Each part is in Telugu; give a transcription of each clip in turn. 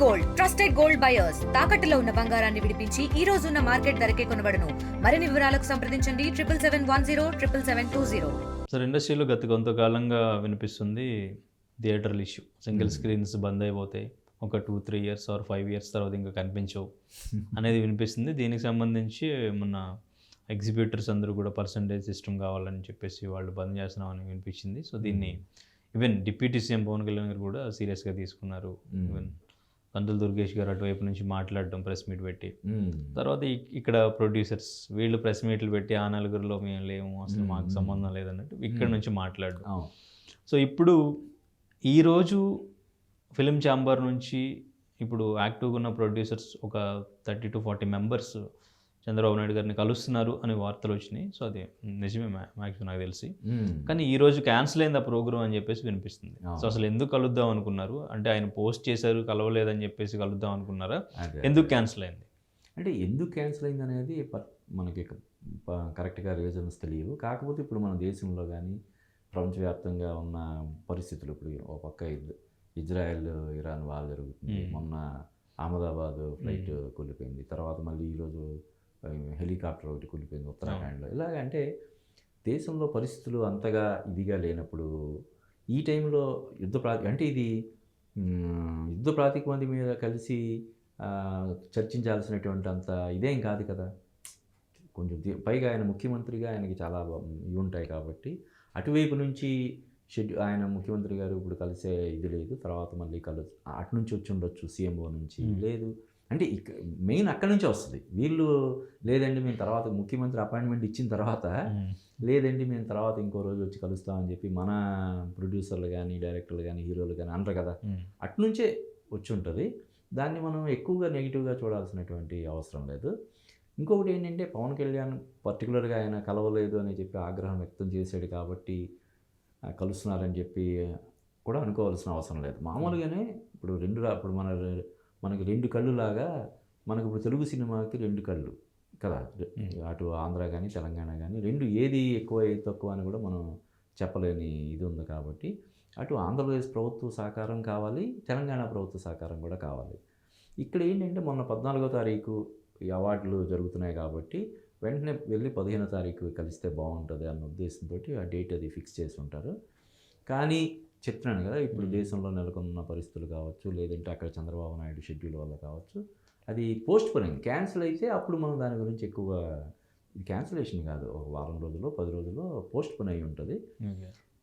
గోల్డ్ ట్రస్టెడ్ గోల్డ్ బయర్స్ తాకట్టులో ఉన్న బంగారాన్ని విడిపించి ఈ రోజు ఉన్న మార్కెట్ ధరకే కొనబడును. మరిన్ని వివరాలకు సంప్రదించండి 7771077720. సార్, ఇండస్ట్రీలో గత కొంతకాలంగా వినిపిస్తుంది థియేటర్ల ఇష్యూ. సింగిల్ స్క్రీన్స్ బంద్ అయిపోతాయి, ఒక 2-3 ఇయర్స్ ఆర్ 5 ఇయర్స్ తర్వాత ఇంకా కనిపించవు అనేది వినిపిస్తుంది. దీనికి సంబంధించి మొన్న ఎగ్జిబ్యూటర్స్ అందరూ కూడా పర్సంటేజ్ సిస్టమ్ కావాలని చెప్పేసి వాళ్ళు బంద్ చేస్తున్నామని వినిపించింది. సో దీన్ని even deputy CM Pavan Kalyan garu కూడా సీరియస్గా తీసుకున్నారు. ఈవెన్ గంటల దుర్గేష్ గారు అటువైపు నుంచి మాట్లాడడం, ప్రెస్ మీట్ పెట్టి, తర్వాత ఇక్కడ ప్రొడ్యూసర్స్ వీళ్ళు ప్రెస్ మీట్లు పెట్టి ఆ నలుగురిలో మేము లేము, అసలు మాకు సంబంధం లేదన్నట్టు ఇక్కడ నుంచి మాట్లాడడం. సో ఇప్పుడు ఈరోజు ఫిలిం ఛాంబర్ నుంచి ఇప్పుడు యాక్టివ్గా ఉన్న ప్రొడ్యూసర్స్ ఒక 30-40 మెంబర్స్ చంద్రబాబు నాయుడు గారిని కలుస్తున్నారు అనే వార్తలు వచ్చినాయి. సో అది నిజమే మ్యాక్సిమం నాకు తెలిసి. కానీ ఈరోజు క్యాన్సిల్ అయింది ఆ ప్రోగ్రామ్ అని చెప్పేసి వినిపిస్తుంది. సో అసలు ఎందుకు కలుద్దాం అనుకున్నారు? అంటే ఆయన పోస్ట్ చేశారు, కలవలేదని చెప్పేసి కలుద్దాం అనుకున్నారా? ఎందుకు క్యాన్సిల్ అయింది? అంటే ఎందుకు క్యాన్సిల్ అయింది అనేది మనకి కరెక్ట్గా రీజన్స్ తెలియవు. కాకపోతే ఇప్పుడు మన దేశంలో కానీ ప్రపంచవ్యాప్తంగా ఉన్న పరిస్థితులు, ఇప్పుడు ఒక పక్క ఇజ్రాయెల్ ఇరాన్ వార్ జరుగుతుంది. మొన్న అహ్మదాబాద్ ఫ్లైట్ కూలిపోయింది. తర్వాత మళ్ళీ ఈరోజు హెలికాప్టర్ ఒకటి కూలిపోయింది ఉత్తరాఖండ్లో. ఇలాగంటే దేశంలో పరిస్థితులు అంతగా ఇదిగా లేనప్పుడు ఈ టైంలో అంటే ఇది యుద్ధ ప్రాతిపదిక మీద కలిసి చర్చించాల్సినటువంటి అంత ఇదేం కాదు కదా. కొంచెం పైగా ఆయన ముఖ్యమంత్రిగా ఆయనకి చాలా ఇవి ఉంటాయి కాబట్టి అటువైపు నుంచి ఆయన ముఖ్యమంత్రి గారు ఇప్పుడు కలిసే ఇది లేదు. తర్వాత మళ్ళీ అటు నుంచి వచ్చి ఉండొచ్చు, సీఎంఓ నుంచి లేదు. అంటే మెయిన్ అక్కడి నుంచే వస్తుంది. వీళ్ళు లేదండి మేము తర్వాత ముఖ్యమంత్రి అపాయింట్మెంట్ ఇచ్చిన తర్వాత లేదండి మేము తర్వాత ఇంకో రోజు వచ్చి కలుస్తామని చెప్పి మన ప్రొడ్యూసర్లు కానీ డైరెక్టర్లు కానీ హీరోలు కానీ అంటారు కదా, అటు నుంచే వచ్చి ఉంటుంది. దాన్ని మనం ఎక్కువగా నెగిటివ్గా చూడాల్సినటువంటి అవసరం లేదు. ఇంకొకటి ఏంటంటే పవన్ కళ్యాణ్ పర్టికులర్గా ఆయన కలవలేదు అని చెప్పి ఆగ్రహం వ్యక్తం చేశాడు కాబట్టి కలుస్తున్నారని చెప్పి కూడా అనుకోవాల్సిన అవసరం లేదు. మామూలుగానే ఇప్పుడు ఇప్పుడు మనకి 2 కళ్ళు లాగా మనకు ఇప్పుడు తెలుగు సినిమాకి 2 కళ్ళు కదా. అటు ఆంధ్ర కానీ తెలంగాణ కానీ ఏది ఎక్కువ ఏది తక్కువ అని కూడా మనం చెప్పలేని ఇది ఉంది కాబట్టి అటు ఆంధ్రప్రదేశ్ ప్రభుత్వ సహకారం కావాలి, తెలంగాణ ప్రభుత్వ సహకారం కూడా కావాలి. ఇక్కడ ఏంటంటే మొన్న 14వ తారీఖు ఈ అవార్డులు జరుగుతున్నాయి కాబట్టి వెంటనే వెళ్ళి 15వ తారీఖు కలిస్తే బాగుంటుంది అన్న ఉద్దేశంతో ఆ డేట్ అది ఫిక్స్ చేసి ఉంటారు. కానీ చెప్తున్నాను కదా, ఇప్పుడు దేశంలో నెలకొన్న పరిస్థితులు కావచ్చు, లేదంటే అక్కడ చంద్రబాబు నాయుడు షెడ్యూల్ వల్ల కావచ్చు, అది పోస్ట్ పోనింగ్ క్యాన్సిల్ అయితే అప్పుడు మనం దాని గురించి ఎక్కువగా, ఇది క్యాన్సిలేషన్ కాదు, ఒక వారం రోజుల్లో 10 రోజుల్లో పోస్ట్ పోన్ అయి ఉంటుంది.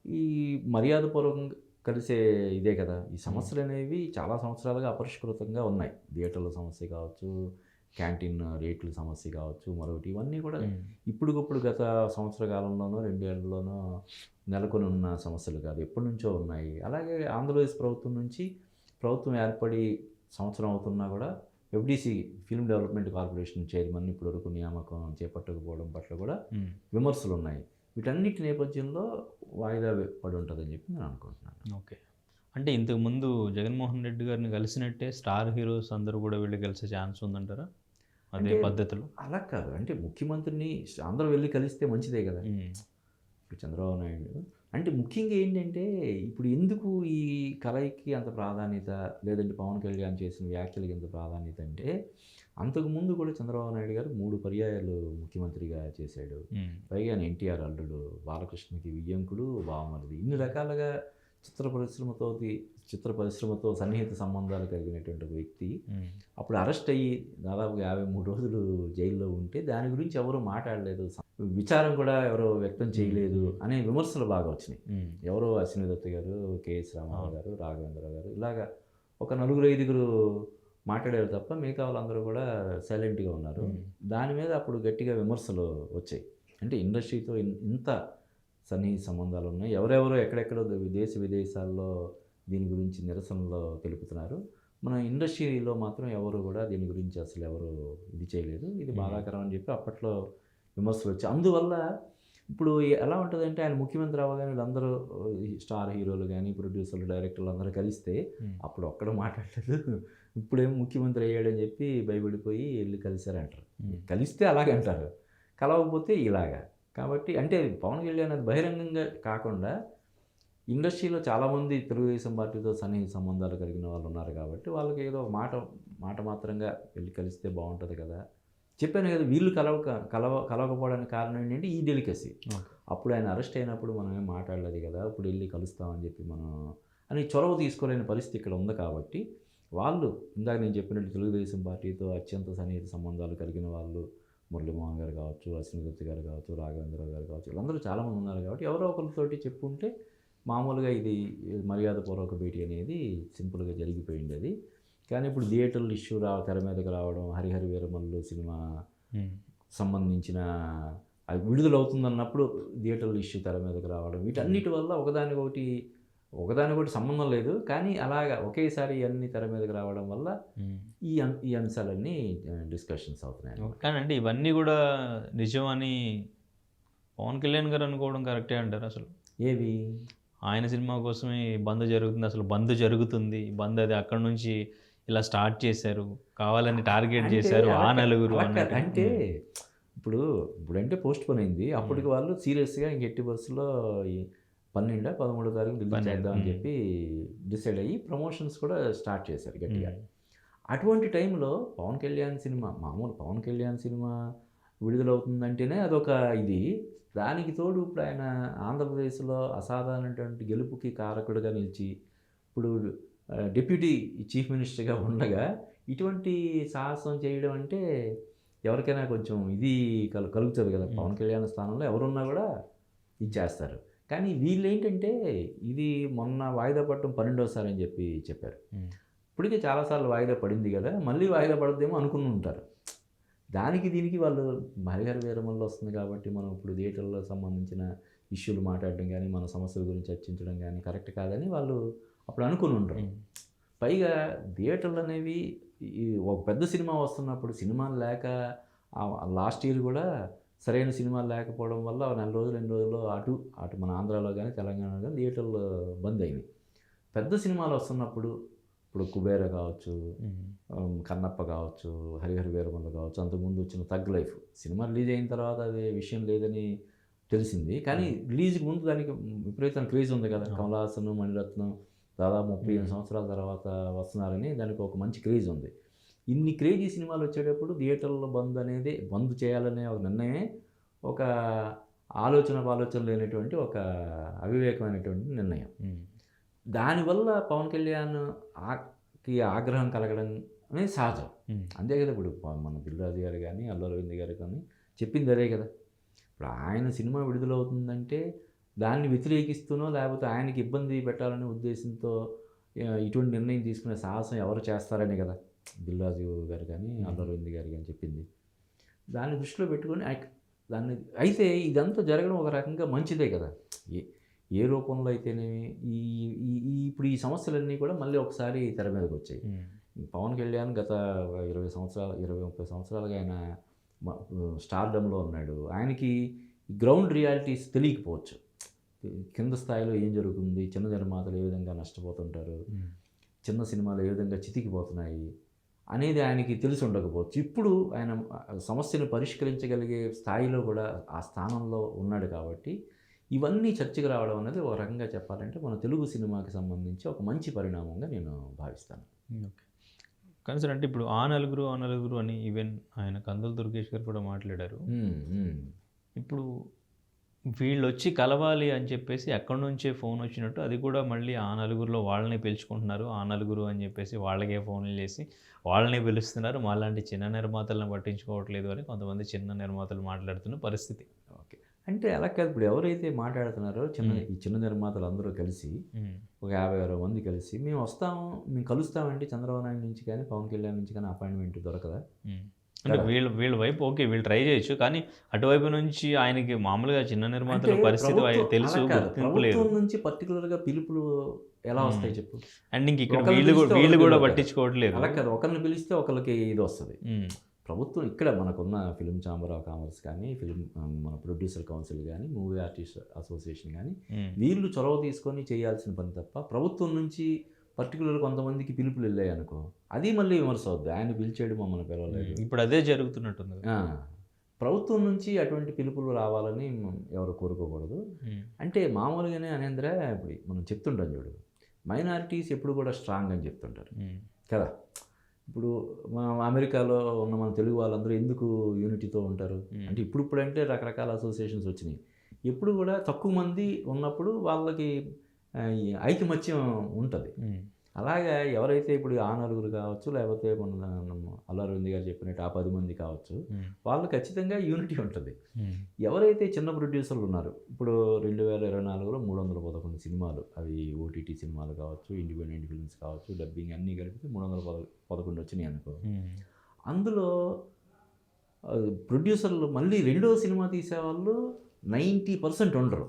ఈ మర్యాదపూర్వకంగా కలిసే ఇదే కదా. ఈ సమస్యలు అనేవి చాలా సంవత్సరాలుగా అపరిష్కృతంగా ఉన్నాయి. థియేటర్ల సమస్య కావచ్చు, క్యాంటీన్ రేట్ల సమస్య కావచ్చు, మరొకటి, ఇవన్నీ కూడా ఇప్పుడుకప్పుడు గత సంవత్సర కాలంలోనో 2 ఏళ్లలోనో నెలకొని ఉన్న సమస్యలు కాదు, ఎప్పటి నుంచో ఉన్నాయి. అలాగే ఆంధ్రప్రదేశ్ ప్రభుత్వం నుంచి ప్రభుత్వం ఏర్పడి సంవత్సరం అవుతున్నా కూడా FDC film development corporation chairman ఇప్పటివరకు నియామకం చేపట్టకపోవడం పట్ల కూడా విమర్శలు ఉన్నాయి. వీటన్నిటి నేపథ్యంలో వాయిదా పడి ఉంటుందని చెప్పి నేను అనుకుంటున్నాను. ఓకే, అంటే ఇంతకుముందు జగన్మోహన్ రెడ్డి గారిని కలిసినట్టే స్టార్ హీరోస్ అందరూ కూడా వెళ్ళి కలిసే ఛాన్స్ ఉందంటారా? అదే పద్ధతులు అలా కాదు. అంటే ముఖ్యమంత్రిని అందరూ వెళ్ళి కలిస్తే మంచిదే కదా. ఇప్పుడు చంద్రబాబు నాయుడు అంటే ముఖ్యంగా ఏంటంటే ఇప్పుడు ఎందుకు ఈ కలయికి అంత ప్రాధాన్యత, లేదంటే పవన్ కళ్యాణ్ చేసిన వ్యాఖ్యలకి ఎంత ప్రాధాన్యత అంటే, అంతకుముందు కూడా చంద్రబాబు నాయుడు గారు 3 పర్యాయాలు ముఖ్యమంత్రిగా చేశాడు. పైగా ఎన్టీఆర్ అల్లుడు, బాలకృష్ణకి వియ్యంకుడు, బావమరిది, ఇన్ని రకాలుగా చిత్ర పరిశ్రమతో సన్నిహిత సంబంధాలు కలిగినటువంటి ఒక వ్యక్తి అప్పుడు అరెస్ట్ అయ్యి దాదాపు 53 రోజులు జైల్లో ఉంటే దాని గురించి ఎవరు మాట్లాడలేదు, విచారం కూడా ఎవరో వ్యక్తం చేయలేదు అనే విమర్శలు బాగా వచ్చినాయి. ఎవరో అశ్విని దత్ గారు, కేఎస్ రామారావు గారు, రాఘవేంద్ర గారు, ఇలాగా ఒక 4-5 మాట్లాడారు తప్ప మిగతా వాళ్ళందరూ కూడా సైలెంట్గా ఉన్నారు. దాని మీద అప్పుడు గట్టిగా విమర్శలు వచ్చాయి. అంటే ఇండస్ట్రీతో ఇంత సన్నిహిత సంబంధాలు ఉన్నాయి, ఎవరెవరో ఎక్కడెక్కడో విదేశాల్లో దీని గురించి నిరసనలో తెలుపుతున్నారు, మన ఇండస్ట్రీలో మాత్రం ఎవరు కూడా దీని గురించి అసలు ఎవరు ఇది చేయలేదు, ఇది బాధాకరం అని చెప్పి అప్పట్లో విమర్శలు వచ్చాయి. అందువల్ల ఇప్పుడు ఎలా ఉంటుందంటే ఆయన ముఖ్యమంత్రి అవ్వగానే వీళ్ళందరూ స్టార్ హీరోలు కానీ ప్రొడ్యూసర్లు డైరెక్టర్లు అందరూ కలిస్తే అప్పుడు ఒక్కడ మాట్లాడలేదు, ఇప్పుడేమో ముఖ్యమంత్రి అయ్యాడని చెప్పి భయపడిపోయి వెళ్ళి కలిశారంటారు. కలిస్తే అలాగే అంటారు, కలవకపోతే ఇలాగా. కాబట్టి అంటే పవన్ కళ్యాణ్ అది బహిరంగంగా కాకుండా ఇండస్ట్రీలో చాలామంది తెలుగుదేశం పార్టీతో సన్నిహిత సంబంధాలు కలిగిన వాళ్ళు ఉన్నారు కాబట్టి వాళ్ళకి ఏదో ఒక మాట మాత్రంగా వెళ్ళి కలిస్తే బాగుంటుంది కదా. చెప్పాను కదా, వీళ్ళు కలవకపోవడానికి కారణం ఏంటంటే ఈ డెలికసీ. అప్పుడు ఆయన అరెస్ట్ అయినప్పుడు మనం ఏం మాట్లాడలేదు కదా, ఇప్పుడు వెళ్ళి కలుస్తామని చెప్పి మనం అని చొరవ తీసుకోలేని పరిస్థితి ఇక్కడ ఉంది. కాబట్టి వాళ్ళు ఇందాక నేను చెప్పినట్టు తెలుగుదేశం పార్టీతో అత్యంత సన్నిహిత సంబంధాలు కలిగిన వాళ్ళు మురళీమోహన్ గారు కావచ్చు, అశ్విని గారు కావచ్చు, రాఘవేంద్రరావు గారు కావచ్చు, వీళ్ళందరూ చాలామంది ఉన్నారు. కాబట్టి ఎవరో ఒకరితోటి చెప్పుంటే మామూలుగా ఇది మర్యాదపూర్వక భేటీ అనేది సింపుల్గా జరిగిపోయింది అది. కానీ ఇప్పుడు థియేటర్లు ఇష్యూ తెర మీదకి రావడం, హరిహర వీరమల్లు సినిమా సంబంధించిన అది విడుదలవుతుందన్నప్పుడు థియేటర్ల ఇష్యూ తెర మీదకి రావడం, వీటన్నిటి వల్ల ఒకదానికొకటి సంబంధం లేదు, కానీ అలాగా ఒకేసారి ఇవన్నీ తెర మీదకి రావడం వల్ల ఈ అంశాలన్నీ డిస్కషన్స్ అవుతున్నాయి. కానీ అంటే ఇవన్నీ కూడా నిజమని పవన్ కళ్యాణ్ గారు అనుకోవడం కరెక్టే అంటారు అసలు? ఏవి ఆయన సినిమా కోసమే బంద్ జరుగుతుంది, అసలు బంద్ జరుగుతుంది, బంద్ అది అక్కడ నుంచి ఇలా స్టార్ట్ చేశారు, కావాలని టార్గెట్ చేశారు ఆ నలుగురు అంటే ఇప్పుడంటే పోస్ట్ పోన్ అయింది. అప్పటికి వాళ్ళు సీరియస్గా ఇంక ఎట్టి బస్సులో 12-13 తారీఖు రిలీజ్ చేద్దామని చెప్పి డిసైడ్ అయ్యి ప్రమోషన్స్ కూడా స్టార్ట్ చేశారు గట్టిగా. అటువంటి టైంలో పవన్ కళ్యాణ్ సినిమా విడుదలవుతుందంటేనే అదొక ఇది. దానికి తోడు ఇప్పుడు ఆయన ఆంధ్రప్రదేశ్లో అసాధారణటువంటి గెలుపుకి కారకుడిగా నిలిచి ఇప్పుడు డిప్యూటీ చీఫ్ మినిస్టర్గా ఉండగా ఇటువంటి సాహసం చేయడం అంటే ఎవరికైనా కొంచెం ఇది కలుగుతుంది కదా. పవన్ కళ్యాణ్ స్థానంలో ఎవరున్నా కూడా ఇది చేస్తారు. కానీ వీళ్ళు ఏంటంటే ఇది మొన్న వాయిదా పడటం 12వసారి అని చెప్పారు. ఇప్పటికే చాలాసార్లు వాయిదా పడింది కదా, మళ్ళీ వాయిదా పడద్దేమో అనుకుని ఉంటారు. దీనికి వాళ్ళు హరిహర వీరమల్లు వస్తుంది కాబట్టి మనం ఇప్పుడు థియేటర్లో సంబంధించిన ఇష్యూలు మాట్లాడడం కానీ మన సమస్యల గురించి చర్చించడం కానీ కరెక్ట్ కాదని వాళ్ళు అప్పుడు అనుకుని ఉంటారు. పైగా థియేటర్లు అనేవి ఒక పెద్ద సినిమా వస్తున్నప్పుడు సినిమాలు లేక లాస్ట్ ఇయర్ కూడా సరైన సినిమాలు లేకపోవడం వల్ల 4 రోజులు 2 రోజుల్లో అటు మన ఆంధ్రాలో కానీ తెలంగాణలో కానీ థియేటర్లు బంద్ అయినాయి. పెద్ద సినిమాలు వస్తున్నప్పుడు ఇప్పుడు కుబేర కావచ్చు, కన్నప్ప కావచ్చు, హరిహర వీరమల్లు కావచ్చు, అంతకుముందు వచ్చిన తగ్ లైఫ్ సినిమా రిలీజ్ అయిన తర్వాత అది విషయం లేదని తెలిసింది. కానీ రిలీజ్కి ముందు దానికి విపరీతం క్రేజ్ ఉంది కదా. కమల్ హాసన్, మణిరత్నం దాదాపు 38 సంవత్సరాల తర్వాత వస్తున్నారని దానికి ఒక మంచి క్రేజ్ ఉంది. ఇన్ని క్రేజీ సినిమాలు వచ్చేటప్పుడు థియేటర్లో బంద్ చేయాలనే ఒక నిర్ణయమే ఒక ఆలోచన లేనటువంటి ఒక అవివేకమైనటువంటి నిర్ణయం. దానివల్ల పవన్ కళ్యాణ్కి ఆగ్రహం కలగడం అనేది సహజం. అంతే కదా. ఇప్పుడు మన దిల్రాజు గారు కానీ అల్లు అరవింద్ గారు కానీ చెప్పింది అదే కదా. ఇప్పుడు ఆయన సినిమా విడుదలవుతుందంటే దాన్ని వ్యతిరేకిస్తూనో లేకపోతే ఆయనకి ఇబ్బంది పెట్టాలనే ఉద్దేశంతో ఇటువంటి నిర్ణయం తీసుకునే సాహసం ఎవరు చేస్తారని కదా దిల్రాజు గారు కానీ అల్లు అరవింద్ గారు కానీ చెప్పింది. దాన్ని దృష్టిలో పెట్టుకొని అయితే ఇదంతా జరగడం ఒక రకంగా మంచిదే కదా. ఏ రూపంలో అయితేనేమి ఇప్పుడు ఈ సమస్యలన్నీ కూడా మళ్ళీ ఒకసారి తెర మీదకి వచ్చాయి. పవన్ కళ్యాణ్ గత 20-30 సంవత్సరాలుగా ఆయన స్టార్డమ్లో ఉన్నాడు. ఆయనకి గ్రౌండ్ రియాలిటీస్ తెలియకపోవచ్చు. కింద స్థాయిలో ఏం జరుగుతుంది, చిన్న నిర్మాతలు ఏ విధంగా నష్టపోతుంటారు, చిన్న సినిమాలు ఏ విధంగా చితికిపోతున్నాయి అనేది ఆయనకి తెలిసి ఉండకపోవచ్చు. ఇప్పుడు ఆయన సమస్యను పరిష్కరించగలిగే స్థాయిలో కూడా ఆ స్థానంలో ఉన్నాడు. కాబట్టి ఇవన్నీ చర్చకు రావడం అనేది ఒక రకంగా చెప్పాలంటే మన తెలుగు సినిమాకి సంబంధించి ఒక మంచి పరిణామంగా నేను భావిస్తాను. ఓకే. కానీ సార్, అంటే ఇప్పుడు ఆ నలుగురు అని ఈవెన్ ఆయన కందుల దుర్గేష్ గారు కూడా మాట్లాడారు. ఇప్పుడు వీళ్ళు వచ్చి కలవాలి అని చెప్పేసి ఎక్కడి నుంచే ఫోన్ వచ్చినట్టు అది కూడా మళ్ళీ ఆ నలుగురిలో వాళ్ళని పిలుచుకుంటున్నారు. ఆ నలుగురు అని చెప్పేసి వాళ్ళకే ఫోన్లు చేసి వాళ్ళని పిలుస్తున్నారు. మాలాంటి చిన్న నిర్మాతలను పట్టించుకోవట్లేదు అని కొంతమంది చిన్న నిర్మాతలు మాట్లాడుతున్న పరిస్థితి. ఓకే. అంటే అలా కాదు. ఇప్పుడు ఎవరైతే మాట్లాడుతున్నారో ఈ చిన్న నిర్మాతలు అందరూ కలిసి ఒక 50-60 మంది కలిసి మేము కలుస్తామంటే చంద్రబాబు నాయుడు నుంచి కానీ పవన్ కళ్యాణ్ నుంచి కానీ అపాయింట్మెంట్ దొరకదా? అంటే వీళ్ళ వైపు ఓకే, వీళ్ళు ట్రై చేయొచ్చు, కానీ అటువైపు నుంచి ఆయనకి మామూలుగా చిన్న నిర్మాతల పరిస్థితి తెలుసు, గుర్తింపు లేదు. నుంచి పర్టికులర్గా పిలుపులు ఎలా వస్తాయి చెప్పు. అండ్ ఇంక ఇక్కడ వీళ్ళు కూడా పట్టించుకోవట్లేదు. అలా కాదు, ఒకరిని పిలిస్తే ఒకరికి ఇది వస్తుంది. ప్రభుత్వం ఇక్కడ మనకున్న ఫిల్మ్ ఛాంబర్ ఆఫ్ కామర్స్ కానీ మన ప్రొడ్యూసర్ కౌన్సిల్ కానీ మూవీ ఆర్టిస్ట్ అసోసియేషన్ కానీ వీళ్ళు చొరవ తీసుకొని చేయాల్సిన పని తప్ప ప్రభుత్వం నుంచి పర్టికులర్ కొంతమందికి పిలుపులు వెళ్ళాయి అనుకో, అది మళ్ళీ విమర్శ అవుద్ది. ఆయన పిలిచాడు, మమ్మల్ని పిలవలేదు. ఇప్పుడు అదే జరుగుతున్నట్టుంది. ప్రభుత్వం నుంచి అటువంటి పిలుపులు రావాలని ఎవరు కోరుకోకూడదు. అంటే మామూలుగానే అనేంద్ర ఇప్పుడు మనం చెప్తుంటాం చూడు, మైనారిటీస్ ఎప్పుడు కూడా స్ట్రాంగ్ అని చెప్తుంటారు కదా. ఇప్పుడు అమెరికాలో ఉన్న మన తెలుగు వాళ్ళందరూ ఎందుకు యూనిటీతో ఉంటారు అంటే ఇప్పుడంటే రకరకాల అసోసియేషన్స్ వచ్చినాయి. ఎప్పుడు కూడా తక్కువ మంది ఉన్నప్పుడు వాళ్ళకి ఐకమత్యం ఉంటుంది. అలాగా ఎవరైతే ఇప్పుడు ఆ నలుగురు కావచ్చు, లేకపోతే మన అల్లు అరవింద్ గారు చెప్పినట్టు ఆ 10 మంది కావచ్చు, వాళ్ళు ఖచ్చితంగా యూనిటీ ఉంటుంది. ఎవరైతే చిన్న ప్రొడ్యూసర్లు ఉన్నారు, ఇప్పుడు 2024లో 311 సినిమాలు, అవి ఓటీటీ సినిమాలు కావచ్చు, ఇండిపెండెంట్ ఫిల్మ్స్ కావచ్చు, డబ్బింగ్ అన్నీ కలిపితే 311 వచ్చినాయి అనుకో. అందులో ప్రొడ్యూసర్లు మళ్ళీ రెండో సినిమా తీసేవాళ్ళు 90% ఉండరు.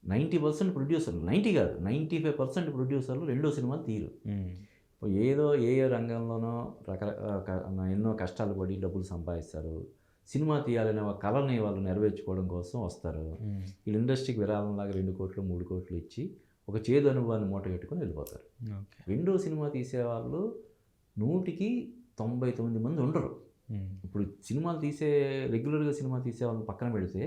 90% ప్రొడ్యూసర్లు, 90 కాదు 95% ప్రొడ్యూసర్లు రెండో సినిమాలు తీరు. ఏదో ఏ రంగంలోనో ఎన్నో కష్టాలు పడి డబ్బులు సంపాదిస్తారు. సినిమా తీయాలనే కళని వాళ్ళు నెరవేర్చుకోవడం కోసం వస్తారు. వీళ్ళు ఇండస్ట్రీకి విరాళంలాగా 2 కోట్లు 3 కోట్లు ఇచ్చి ఒక చేదు అనుభవాన్ని మూట కట్టుకొని వెళ్ళిపోతారు. రెండో సినిమా తీసేవాళ్ళు 100కి 99 మంది ఉండరు. ఇప్పుడు సినిమాలు రెగ్యులర్గా సినిమా తీసే వాళ్ళని పక్కన పెడితే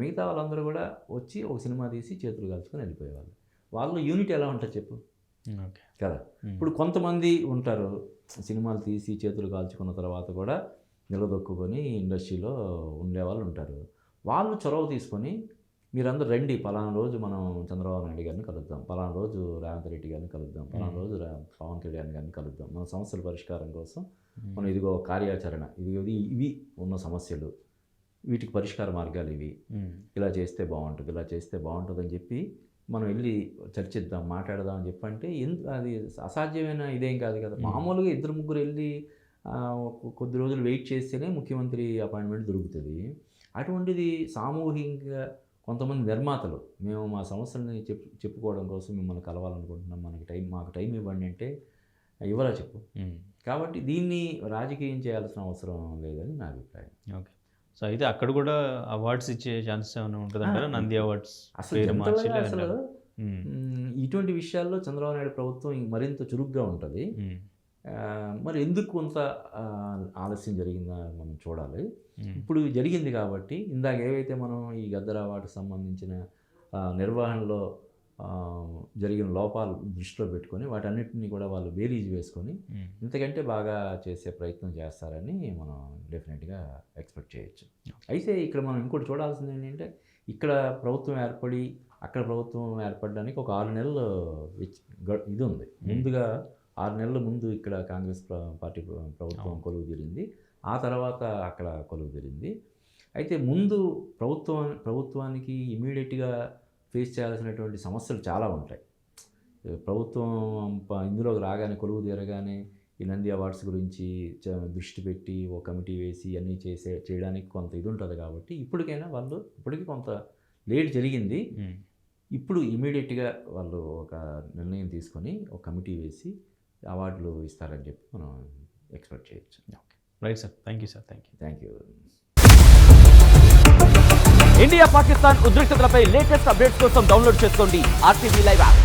మిగతా వాళ్ళందరూ కూడా వచ్చి ఒక సినిమా తీసి చేతులు కాల్చుకొని వెళ్ళిపోయేవాళ్ళు. వాళ్ళు యూనిటీ ఎలా ఉంటుంది చెప్పు కదా. ఇప్పుడు కొంతమంది ఉంటారు సినిమాలు తీసి చేతులు కాల్చుకున్న తర్వాత కూడా నిలదొక్కుని ఇండస్ట్రీలో ఉండేవాళ్ళు ఉంటారు. వాళ్ళు చొరవ తీసుకొని మీరందరూ రండి, పలానా రోజు మనం చంద్రబాబు నాయుడు గారిని కలుద్దాం, పలానా రోజు రేవంత్ రెడ్డి గారిని కలుద్దాం, పలానా రోజు పవన్ కళ్యాణ్ గారిని కలుద్దాం, మన సమస్యల పరిష్కారం కోసం మనం ఇదిగో కార్యాచరణ, ఇవి ఉన్న సమస్యలు, వీటికి పరిష్కార మార్గాలు ఇవి, ఇలా చేస్తే బాగుంటుంది, ఇలా చేస్తే బాగుంటుంది అని చెప్పి మనం వెళ్ళి చర్చిద్దాం, మాట్లాడదాం అని చెప్పంటే అది అసాధ్యమైన ఇదేం కాదు కదా. మామూలుగా 2-3 వెళ్ళి కొద్ది రోజులు వెయిట్ చేస్తేనే ముఖ్యమంత్రి అపాయింట్మెంట్ దొరుకుతుంది. అటువంటిది సామూహికంగా కొంతమంది నిర్మాతలు మేము మా సమస్యలని చెప్పుకోవడం కోసం మిమ్మల్ని కలవాలనుకుంటున్నాం, మాకు టైం ఇవ్వండి అంటే ఇవ్వరా చెప్పు. కాబట్టి దీన్ని రాజకీయం చేయాల్సిన అవసరం లేదని నా అభిప్రాయం. ఓకే, సో అయితే అక్కడ కూడా అవార్డ్స్ ఇచ్చే ఛాన్సెస్ ఏమైనా ఉంటుందంటారా? నంది అవార్డ్స్ అసలు ఇటువంటి విషయాల్లో చంద్రబాబు నాయుడు ప్రభుత్వం మరింత చురుగ్గా ఉంటుంది. మరి ఎందుకు కొంత ఆలస్యం జరిగిందా మనం చూడాలి. ఇప్పుడు జరిగింది కాబట్టి ఇందాక ఏవైతే మనం ఈ గద్దర్ అవార్డుకు సంబంధించిన నిర్వహణలో జరిగిన లోపాలు దృష్టిలో పెట్టుకొని వాటన్నిటిని కూడా వాళ్ళు బేరీజ్ వేసుకొని ఇంతకంటే బాగా చేసే ప్రయత్నం చేస్తారని మనం డెఫినెట్గా ఎక్స్పెక్ట్ చేయొచ్చు. అయితే ఇక్కడ మనం ఇంకోటి చూడాల్సింది ఏంటంటే, ఇక్కడ ప్రభుత్వం ఏర్పడి అక్కడ ప్రభుత్వం ఏర్పడడానికి ఒక 6 నెలలు ఇది ఉంది. ముందుగా 6 నెలల ముందు ఇక్కడ కాంగ్రెస్ పార్టీ ప్రభుత్వం కొలువు తీరింది, ఆ తర్వాత అక్కడ కొలువు తీరింది. అయితే ముందు ప్రభుత్వానికి ఇమీడియట్గా ఫేస్ చేయాల్సినటువంటి సమస్యలు చాలా ఉంటాయి. ప్రభుత్వం ఇందులోకి రాగానే, కొలువు తీరగానే ఈ నంది అవార్డ్స్ గురించి దృష్టి పెట్టి ఒక కమిటీ వేసి అన్నీ చేయడానికి కొంత ఇది ఉంటుంది. కాబట్టి ఇప్పటికీ కొంత లేట్ జరిగింది. ఇప్పుడు ఇమీడియట్గా వాళ్ళు ఒక నిర్ణయం తీసుకొని ఒక కమిటీ వేసి అవార్డులు ఇస్తారని చెప్పి మనం ఎక్స్పెక్ట్ చేయొచ్చు. Okay, right sir, thank you sir. Thank you. India Pakistan ఉద్రిక్తతలపై లేటెస్ట్ అప్డేట్స్ కోసం డౌన్లోడ్ చేసుకోండి RTV లైవ్ యాప్.